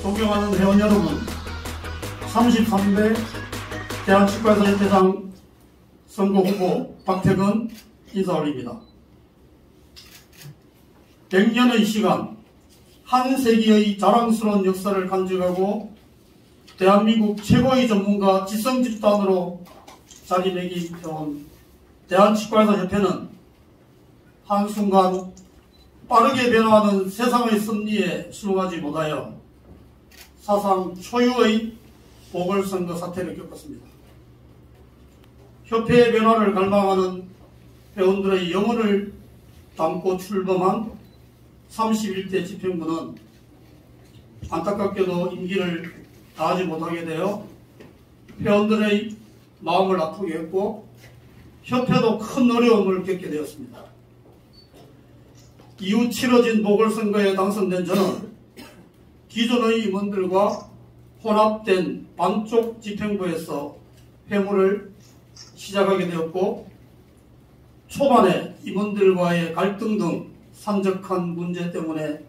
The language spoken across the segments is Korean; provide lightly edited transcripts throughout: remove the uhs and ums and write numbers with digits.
존경하는 회원 여러분, 33대 대한치과의사협회장 선거 후보 박태근 인사 올립니다. 100년의 시간, 한 세기의 자랑스러운 역사를 간직하고 대한민국 최고의 전문가 지성집단으로 자리매김해온 대한치과의사협회는 한순간 빠르게 변화하는 세상의 섭리에 순응하지 못하여 사상 초유의 보궐선거 사태를 겪었습니다. 협회의 변화를 갈망하는 회원들의 영혼을 담고 출범한 31대 집행부는 안타깝게도 임기를 다하지 못하게 되어 회원들의 마음을 아프게 했고 협회도 큰 어려움을 겪게 되었습니다. 이후 치러진 보궐선거에 당선된 저는 기존의 임원들과 혼합된 반쪽 집행부에서 회무를 시작하게 되었고 초반에 임원들과의 갈등 등 산적한 문제 때문에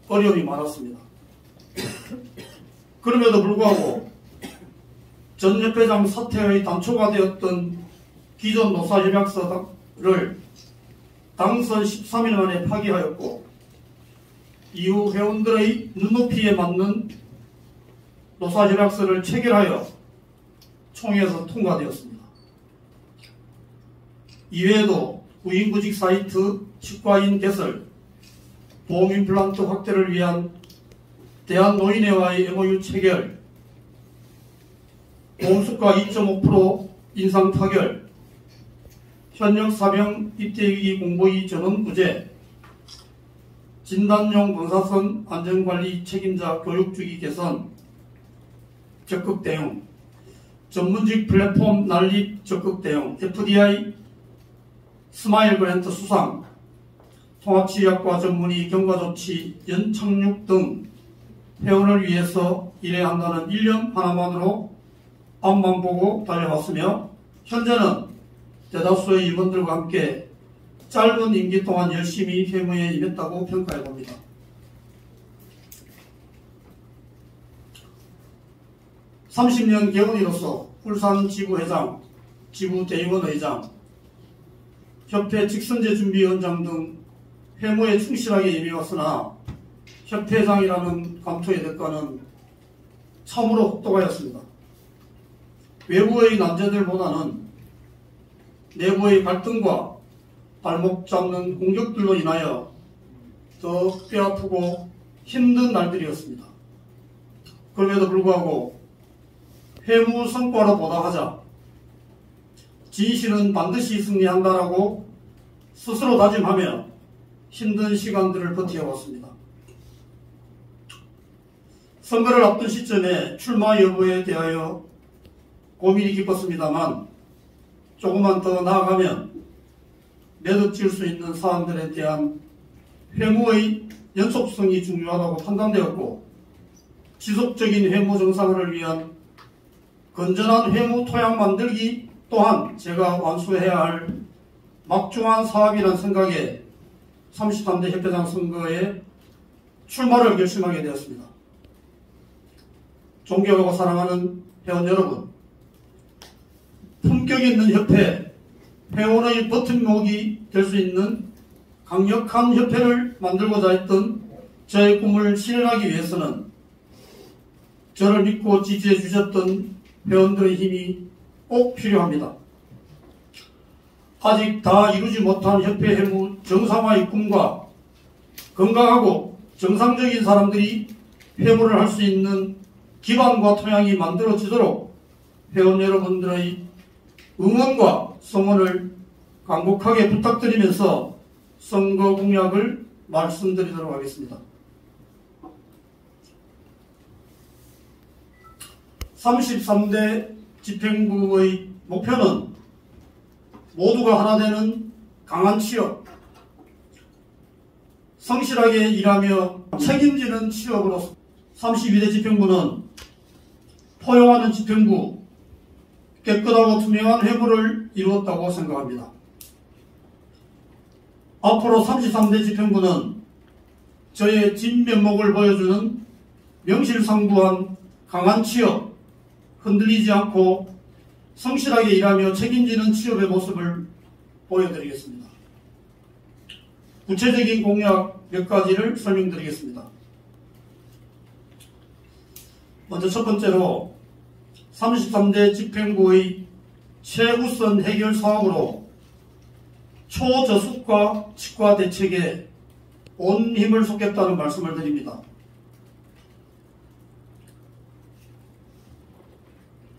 어려움이 많았습니다. 그럼에도 불구하고 전 협회장 사퇴의 단초가 되었던 기존 노사협약서를 당선 13일 만에 파기하였고 이후 회원들의 눈높이에 맞는 노사협약서를 체결하여 총회에서 통과되었습니다. 이외에도 구인구직 사이트 치과인 개설, 보험 임플란트 확대를 위한 대한노인회와의 MOU 체결, 보험수가 2.5% 인상 타결, 현역 사병 입대위기 공보위 전원 구제, 진단용 방사선 안전관리 책임자 교육주기 개선, 적극 대응, 전문직 플랫폼 난립 적극 대응, FDI 스마일 그랜트 수상, 통합치의학과 전문의 경과조치 연착륙 등 회원을 위해서 일해야 한다는 1년 하나만으로 앞만 보고 달려왔으며 현재는 대다수의 임원들과 함께 짧은 임기 동안 열심히 회무에 임했다고 평가해봅니다. (30년) 개원이로서 울산 지부회장, 지부대의원 의장, 협회 직선제준비위원장 등 회무에 충실하게 임해왔으나 협회장이라는 감투의 대가는 참으로 혹독하였습니다. 외부의 난제들보다는 내부의 갈등과 발목 잡는 공격들로 인하여 더 뼈아프고 힘든 날들이었습니다. 그럼에도 불구하고 회무 성과로 보답하자, 진실은 반드시 승리한다라고 스스로 다짐하며 힘든 시간들을 버텨왔습니다. 선거를 앞둔 시점에 출마 여부에 대하여 고민이 깊었습니다만 조금만 더 나아가면 매듭질 수 있는 사안들에 대한 회무의 연속성이 중요하다고 판단되었고 지속적인 회무 정상화를 위한 건전한 회무 토양 만들기 또한 제가 완수해야 할 막중한 사업이라는 생각에 33대 협회장 선거에 출마를 결심하게 되었습니다. 존경하고 사랑하는 회원 여러분, 품격 있는 협회, 회원의 버팀목이 될 수 있는 강력한 협회를 만들고자 했던 저의 꿈을 실현하기 위해서는 저를 믿고 지지해 주셨던 회원들의 힘이 꼭 필요합니다. 아직 다 이루지 못한 협회 회무 정상화의 꿈과 건강하고 정상적인 사람들이 회무를 할 수 있는 기반과 토양이 만들어지도록 회원 여러분들의 응원과 성원을 간곡하게 부탁드리면서 선거 공약을 말씀드리도록 하겠습니다. 33대 집행부의 목표는 모두가 하나 되는 강한 취업, 성실하게 일하며 책임지는 취업으로 32대 집행부는 포용하는 집행부, 깨끗하고 투명한 회무를 이루었다고 생각합니다. 앞으로 33대 집행부는 저의 진면목을 보여주는 명실상부한 강한 취업, 흔들리지 않고 성실하게 일하며 책임지는 취업의 모습을 보여드리겠습니다. 구체적인 공약 몇 가지를 설명드리겠습니다. 먼저 첫 번째로 33대 집행부의 최우선 해결 사업으로 초저속과 치과 대책에 온 힘을 쏟겠다는 말씀을 드립니다.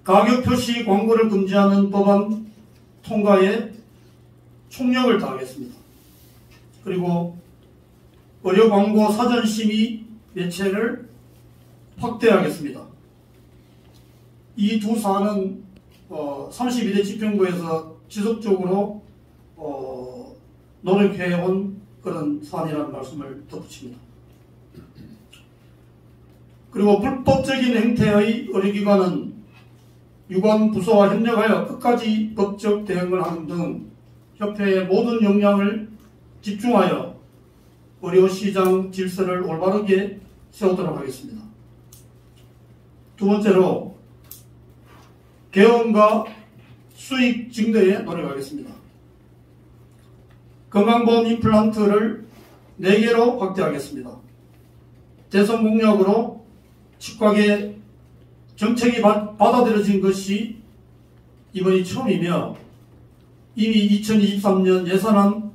가격 표시 광고를 금지하는 법안 통과에 총력을 다하겠습니다. 그리고 의료 광고 사전 심의 매체를 확대하겠습니다. 이 두 사안은 32대 집행부에서 지속적으로 노력해온 그런 사안이라는 말씀을 덧붙입니다. 그리고 불법적인 행태의 의료기관은 유관 부서와 협력하여 끝까지 법적 대응을 하는 등 협회의 모든 역량을 집중하여 의료시장 질서를 올바르게 세우도록 하겠습니다. 두 번째로 개원과 수익 증대에 노력하겠습니다. 건강보험 임플란트를 4개로 확대하겠습니다. 대선 공약으로 치과계 정책이 받아들여진 것이 이번이 처음이며 이미 2023년 예산안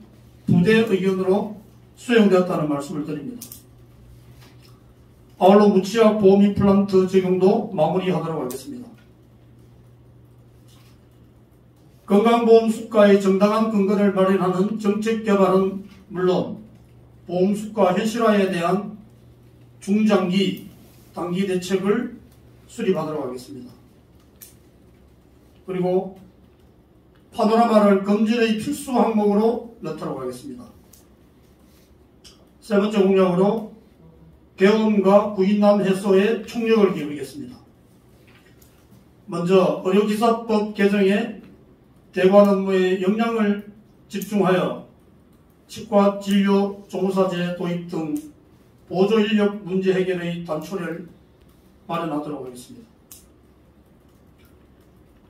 부대 의견으로 수용되었다는 말씀을 드립니다. 아울러 무치약 보험 임플란트 적용도 마무리하도록 하겠습니다. 건강보험 수가의 정당한 근거를 마련하는 정책 개발은 물론 보험 수가 현실화에 대한 중장기, 단기 대책을 수립하도록 하겠습니다. 그리고 파노라마를 검진의 필수 항목으로 넣도록 하겠습니다. 세 번째 공약으로 개원과 구인남 해소에 총력을 기울이겠습니다. 먼저 의료기사법 개정에 대관 업무의 역량을 집중하여 치과 진료 조무사제 도입 등 보조 인력 문제 해결의 단초를 마련하도록 하겠습니다.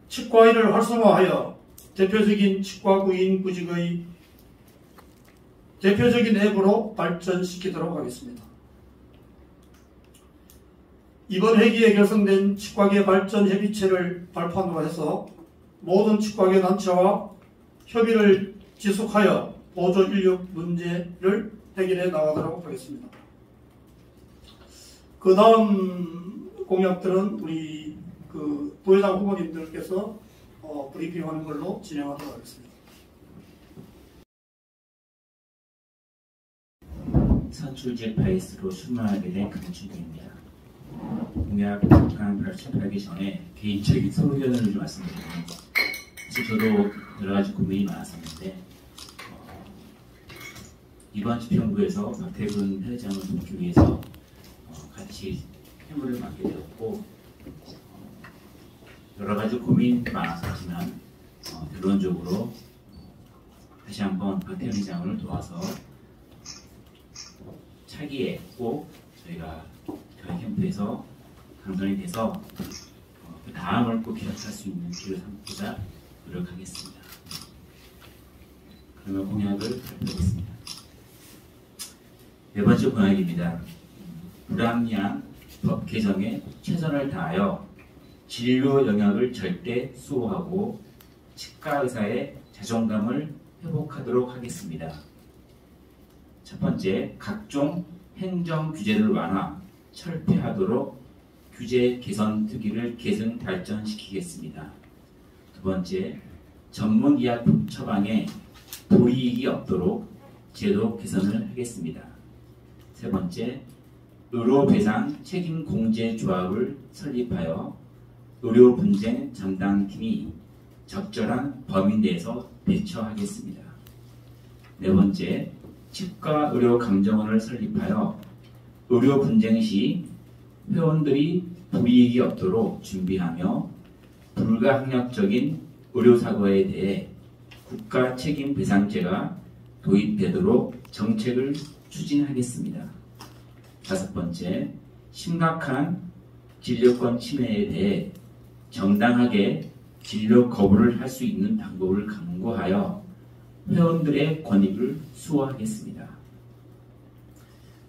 치과의를 활성화하여 대표적인 치과구인 구직의 대표적인 앱으로 발전시키도록 하겠습니다. 이번 회기에 결성된 치과계 발전 협의체를 발판으로 해서 모든 치과계 단체와 협의를 지속하여 보조 인력 문제를 해결해 나가도록 하겠습니다. 그 다음 공약들은 우리 부회장 후보님들께서 브리핑하는 걸로 진행하도록 하겠습니다. 선출직 바이스로 출마하게 된 강춘구입니다. 공약 잠깐 발표하기 전에 개인적인 소견을 좀 말씀드리면, 사실 저도 여러 가지 고민이 많았었는데 이번 집행부에서 박태근 회장을 돕기 위해서 같이 회무를 맡게 되었고, 여러 가지 고민이 많았었지만 결론적으로 다시 한번 박태근 회장을 도와서 차기에 꼭 저희가 저희 캠프에서 당선이 돼서 그 다음을 꼭 기억할 수 있는 길을 삼고자 노력하겠습니다. 그러면 공약을 발표하겠습니다. 네 번째 공약입니다. 불합리한 법 개정에 최선을 다하여 진료 영역을 절대 수호하고 치과 의사의 자존감을 회복하도록 하겠습니다. 첫 번째, 각종 행정 규제를 완화, 철폐하도록 규제 개선 특위를 계승 발전시키겠습니다. 두 번째, 전문의학 처방에 불이익이 없도록 제도 개선을 하겠습니다. 세 번째, 의료배상 책임공제조합을 설립하여 의료분쟁 담당팀이 적절한 범위 내에서 대처하겠습니다. 네 번째, 치과의료감정원을 설립하여 의료분쟁 시 회원들이 불이익이 없도록 준비하며 불가항력적인 의료사고에 대해 국가책임배상제가 도입되도록 정책을 추진하겠습니다. 다섯 번째, 심각한 진료권 침해에 대해 정당하게 진료 거부를 할 수 있는 방법을 강구하여 회원들의 권익을 수호하겠습니다.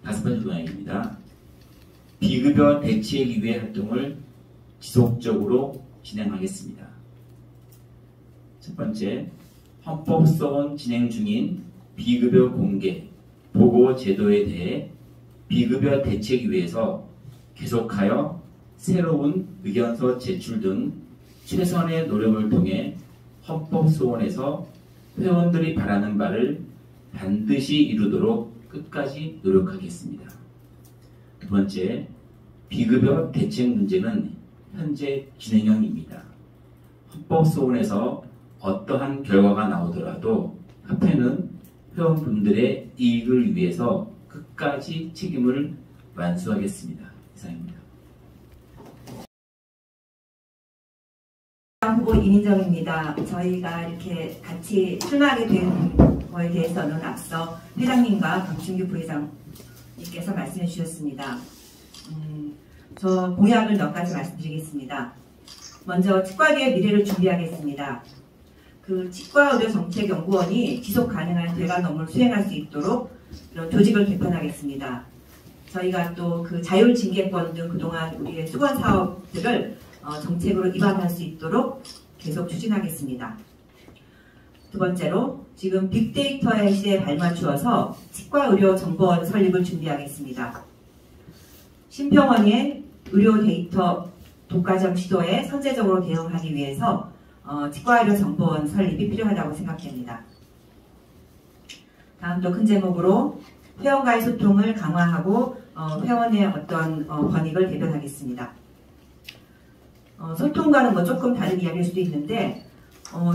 다섯 번째 도약입니다. 비급여 대책위회 활동을 지속적으로 진행하겠습니다. 첫 번째, 헌법소원 진행 중인 비급여 공개, 보고 제도에 대해 비급여 대책위에서 계속하여 새로운 의견서 제출 등 최선의 노력을 통해 헌법소원에서 회원들이 바라는 바를 반드시 이루도록 끝까지 노력하겠습니다. 두 번째, 비급여 대책 문제는 현재 진행형입니다. 헌법소원에서 어떠한 결과가 나오더라도 협회는 회원분들의 이익을 위해서 끝까지 책임을 완수하겠습니다. 이상입니다. 후보 이민정입니다. 저희가 이렇게 같이 출마하게 된 거에 대해서는 앞서 회장님과 강춘규 부회장님께서 말씀해 주셨습니다. 저 공약을 몇 가지 말씀드리겠습니다. 먼저 치과계의 미래를 준비하겠습니다. 그 치과의료정책연구원이 지속 가능한 대관 업무를 수행할 수 있도록 이런 조직을 개편하겠습니다. 저희가 또 그 자율징계권 등 그동안 우리의 수건 사업들을 정책으로 입안할 수 있도록 계속 추진하겠습니다. 두 번째로 지금 빅데이터의 시대에 발맞추어서 치과의료정보원 설립을 준비하겠습니다. 심평원의 의료 데이터 독과점 시도에 선제적으로 대응하기 위해서 치과의료정보원 설립이 필요하다고 생각됩니다. 다음 또 큰 제목으로 회원과의 소통을 강화하고 회원의 어떤 권익을 대변하겠습니다. 소통과는 뭐 조금 다른 이야기일 수도 있는데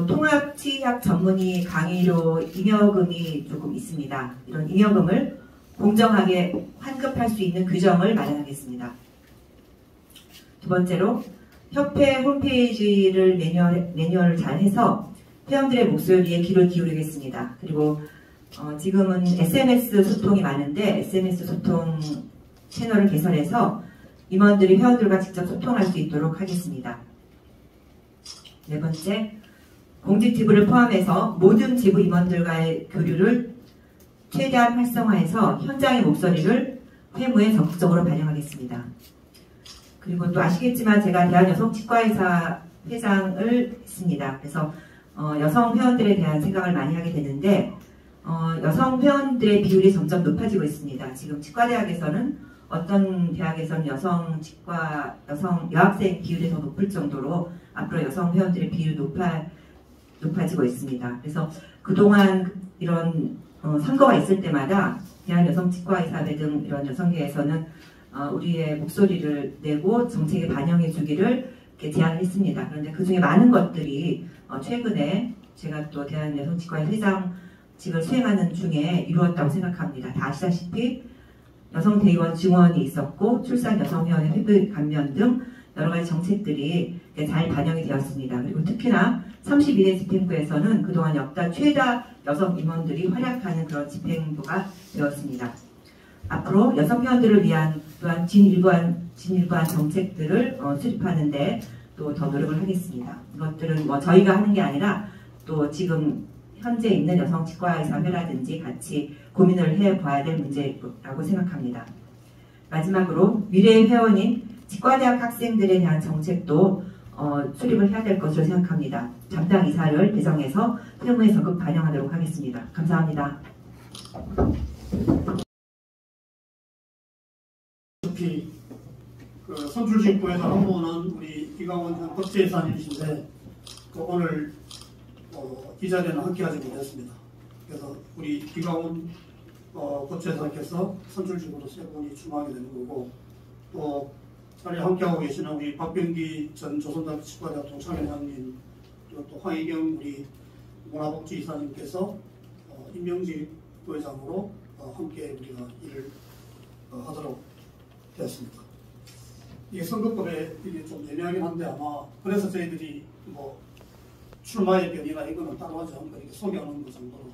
통합치약 전문의 강의료 잉여금이 조금 있습니다. 이런 잉여금을 공정하게 환급할 수 있는 규정을 마련하겠습니다. 두 번째로 협회 홈페이지를 매뉴얼을 잘 해서 회원들의 목소리에 귀를 기울이겠습니다. 그리고 지금은 SNS 소통이 많은데 SNS 소통 채널을 개설해서 임원들이 회원들과 직접 소통할 수 있도록 하겠습니다. 네 번째, 공직 지부를 포함해서 모든 지부 임원들과의 교류를 최대한 활성화해서 현장의 목소리를 회무에 적극적으로 반영하겠습니다. 그리고 또 아시겠지만 제가 대한여성치과의사 회장을 했습니다. 그래서 여성 회원들에 대한 생각을 많이 하게 되는데 여성 회원들의 비율이 점점 높아지고 있습니다. 지금 치과대학에서는 어떤 대학에서는 여성 여학생 비율이 더 높을 정도로 앞으로 여성 회원들의 비율이 높아지고 있습니다. 그래서 그동안 이런 선거가 있을 때마다 대한여성치과의사회 등 이런 여성계에서는 우리의 목소리를 내고 정책에 반영해 주기를 이렇게 제안을 했습니다. 그런데 그 중에 많은 것들이 최근에 제가 또 대한여성치과의 회장직을 수행하는 중에 이루었다고 생각합니다. 다 아시다시피 여성대의원 증원이 있었고 출산여성회원의 회비 감면 등 여러가지 정책들이 잘 반영이 되었습니다. 그리고 특히나 32대 집행부에서는 그동안 역대 최다 여성 임원들이 활약하는 그런 집행부가 되었습니다. 앞으로 여성 회원들을 위한 또한 진일보한 정책들을 수립하는데 또 더 노력을 하겠습니다. 이것들은 뭐 저희가 하는 게 아니라 또 지금 현재 있는 여성치과의사회라든지 같이 고민을 해봐야 될 문제라고 생각합니다. 마지막으로 미래의 회원인 치과대학 학생들에 대한 정책도 수립을 해야 될 것으로 생각합니다. 잠당 이사를 배정해서 회무에 적극 반영하도록 하겠습니다. 감사합니다. 특히 그 선출직 부회장 한 분은 우리 이강원 전 법제이사님이신데 오늘 이 자리에는 함께하지 못했습니다. 그래서 우리 이강원 법제이사님께서 선출직으로 세 분이 출마하게 되는 거고, 또 자리에 함께하고 계시는 우리 박병기 전 조선대학교 치과대학 동창회장님, 그리고 또 황희경 우리 문화복지이사님께서 임명직 부회장으로 함께 우리가 일을 하도록 되었습니다. 이게 선거법에 이게 좀 예리하긴 한데 아마 그래서 저희들이 뭐 출마의 변이나 이거는 따로 하지 않고 이렇게 소개하는 것 정도로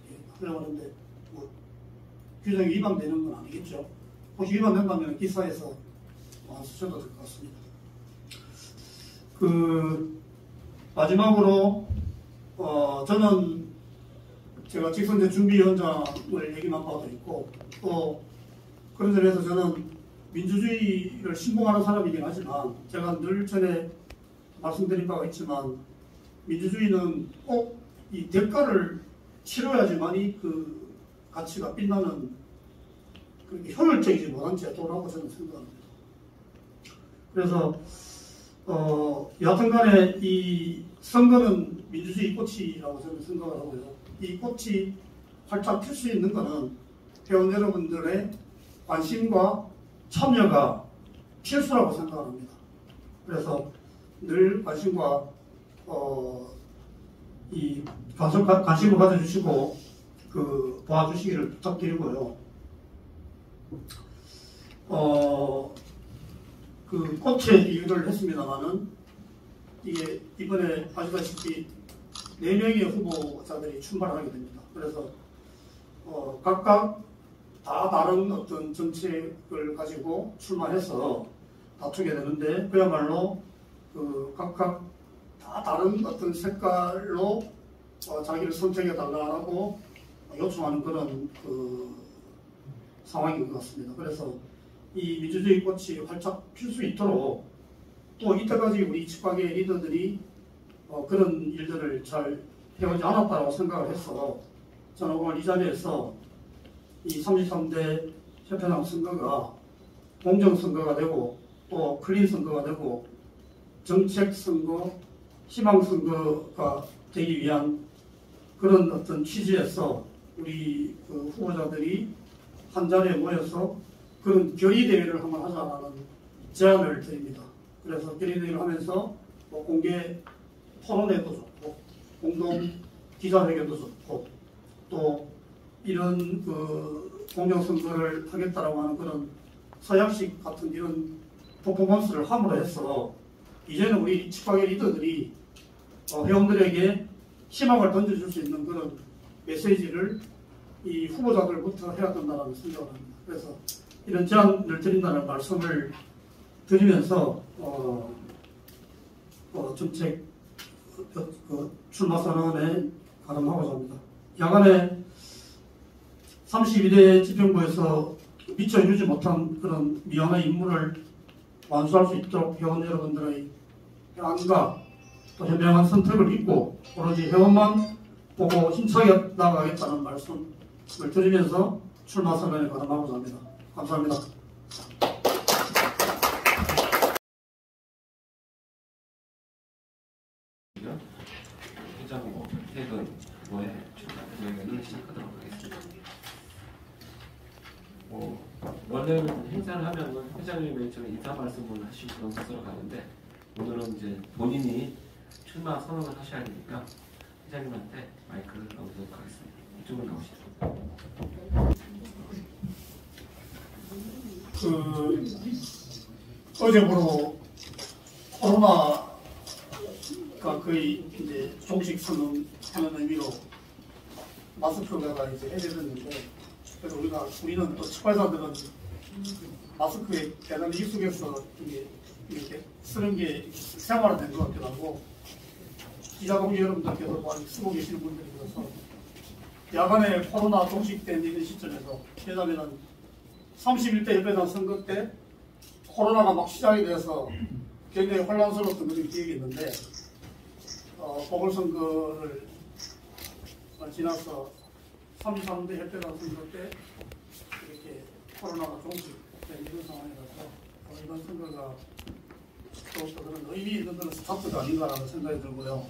이렇게 하려고 하는데 뭐 규정이 위반되는 건 아니겠죠. 혹시 위반된다면 기사에서 쓰셔도 될 것 같습니다. 그 마지막으로 저는 제가 직선제 준비위원장을 얘기만 봐도 있고, 또 그런 점에서 저는 민주주의를 신봉하는 사람이긴 하지만 제가 늘 전에 말씀드린 바가 있지만 민주주의는 꼭 이 대가를 치러야지만이 그 가치가 빛나는 그렇게 효율적이지 못한 제도라고 저는 생각합니다. 그래서 여하튼간에 이 선거는 민주주의 꽃이라고 저는 생각을 하고요. 이 꽃이 활짝 필 수 있는 것은 회원 여러분들의 관심과 참여가 필수라고 생각합니다. 그래서 늘 관심과 이 관심을 가져주시고 그 도와주시기를 부탁드리고요. 그 꽃의 이유를 했습니다만은 이게 이번에 아시다시피 4명의 후보자들이 출마를 하게 됩니다. 그래서 각각 다 다른 어떤 정책을 가지고 출마해서 다투게 되는데, 그야말로 그 각각 다 다른 어떤 색깔로 자기를 선택해 달라고 요청하는 그런 그 상황인 것 같습니다. 그래서 이 민주주의 꽃이 활짝 필 수 있도록, 또 이때까지 우리 치과계 리더들이 그런 일들을 잘 해오지 않았다고 생각을 해서 저는 오늘 이 자리에서 이 33대 협회장 선거가 공정선거가 되고 또 클린 선거가 되고 정책 선거, 희망 선거가 되기 위한 그런 어떤 취지에서 우리 그 후보자들이 한 자리에 모여서 그런 결의대회를 한번 하자는 제안을 드립니다. 그래서 결의대회를 하면서 뭐 공개 토론회도 좋고 공동 기자회견도 좋고 또 이런 그 공정선거를 하겠다라고 하는 그런 서양식 같은 이런 퍼포먼스를 함으로 해서 이제는 우리 치과계 리더들이 회원들에게 희망을 던져줄 수 있는 그런 메시지를 이 후보자들부터 해야 된다는 생각을 합니다. 그래서 이런 제안을 드린다는 말씀을 드리면서 정책 출마 선언에 가름하고자 합니다. 야간에 32대 지평부에서 미처 이루지 못한 그런 미완의 임무를 완수할 수 있도록 회원 여러분들의 안과 또 현명한 선택을 믿고 오로지 회원만 보고 힘차게 나아가겠다는 말씀을 드리면서 출마 선언에 가름하고자 합니다. 감사합니다. 회장 퇴근 후에 출마회견을 시작하도록 하겠습니다. 원래는 행사를 하면은 회장님이 좀 인사 말씀을 하시던 것으로 가는데 오늘은 이제 본인이 출마 선언을 하셔야 되니까 회장님한테 마이크를 넘기도록 하겠습니다. 이쪽으로 나오시죠. 어제부로 코로나가 거의 이제 종식 선언하는 의미로 마스크가 이제 해제됐는데, 그래서 우리는 또 치과의사들은 마스크에 대단히 익숙해서 이렇게 쓰는 게 생활화된 것 같기도 하고, 기자 동지 여러분들께서 많이 쓰고 계시는 분들이 있어서 야간에 코로나 종식된 이런 시점에서, 왜냐하면 31대 협회장 선거 때 코로나가 막 시작이 돼서 굉장히 혼란스러웠던 그런 기억이 있는데 보궐선거를 지나서 3.3대 협회가 선거 때 이렇게 코로나가 종식된 이런 상황이라서 이번 선거가 또 그런 의미 있는 그런 스타트가 아닌가라는 생각이 들고요.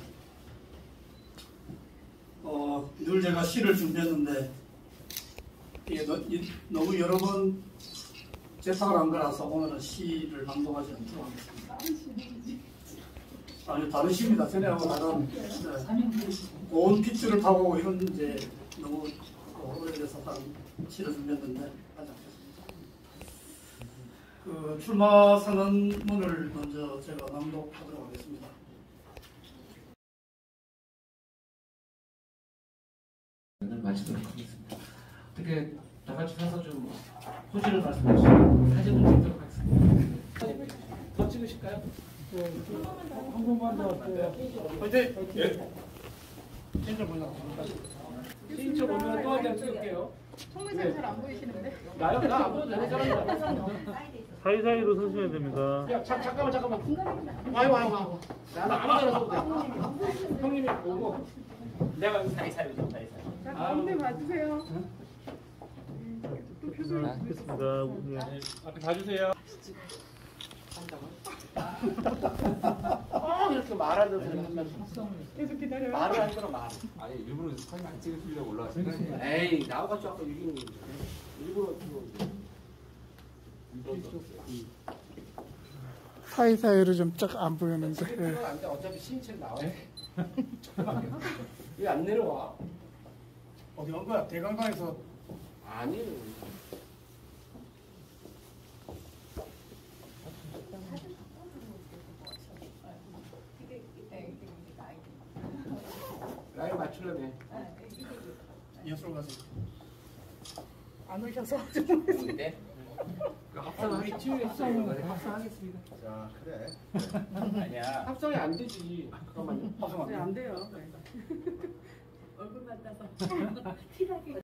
늘 제가 시를 준비했는데 이게 너무 여러 번 재탕을 한 거라서 오늘은 시를 낭독하지 않도록 하겠습니다. 아니 다른 시입니다. 전에하고 다른 고운 핏줄을 타고 이런 이제 너무 오래돼서 다른 시를 준비했는데 하지 않겠습니다. 그 출마 선언문을 먼저 제가 낭독하도록 하겠습니다. 마치도록 하겠습니다. 어떻게 다 같이 서서 좀 호지를 말씀해 주시고 사진을 찍도록 하겠습니다. 더 찍으실까요? 한 번만 더 할게요. 화이팅! 예. 진짜 보자. 시인처 보면 또 한 장 찍을게요. 총무님 잘안 보이시는데? 나요? 나 안 보여도 되는 사람이야. 사이사이로 서셔야 됩니다. 야, 잠깐만. 아이고. 나는 아무 데나 서도 돼. 형님이 오고. 내가 여기 사이사이로 좀 사이사이. 자, 가운데 봐주세요. 또 표정을 알겠습니다. 예. 앞에 봐주세요. 이렇게 말하는 사람 계속 기다려요. 말을 하니까 말. 아니 일부러 사진 안 찍으시려고 올라가신 에이 나와가지고 아까 이기는 거 일부러 사이사이로 좀 쫙 안 보이는데. 그건 안 돼. 어차피 신책 나와요. 왜 안 내려와? 어디 간 거야? 대강당에서 아니. 나이 맞추려네. 예술 가세요. 안 오셔서 근데 합성하기 팀에 합성하겠습니다. 자 그래. 아니야. 합성이 안 되지. 잠깐만요. 합성 안 돼요? 안 돼요. 얼굴 만나서 티나게.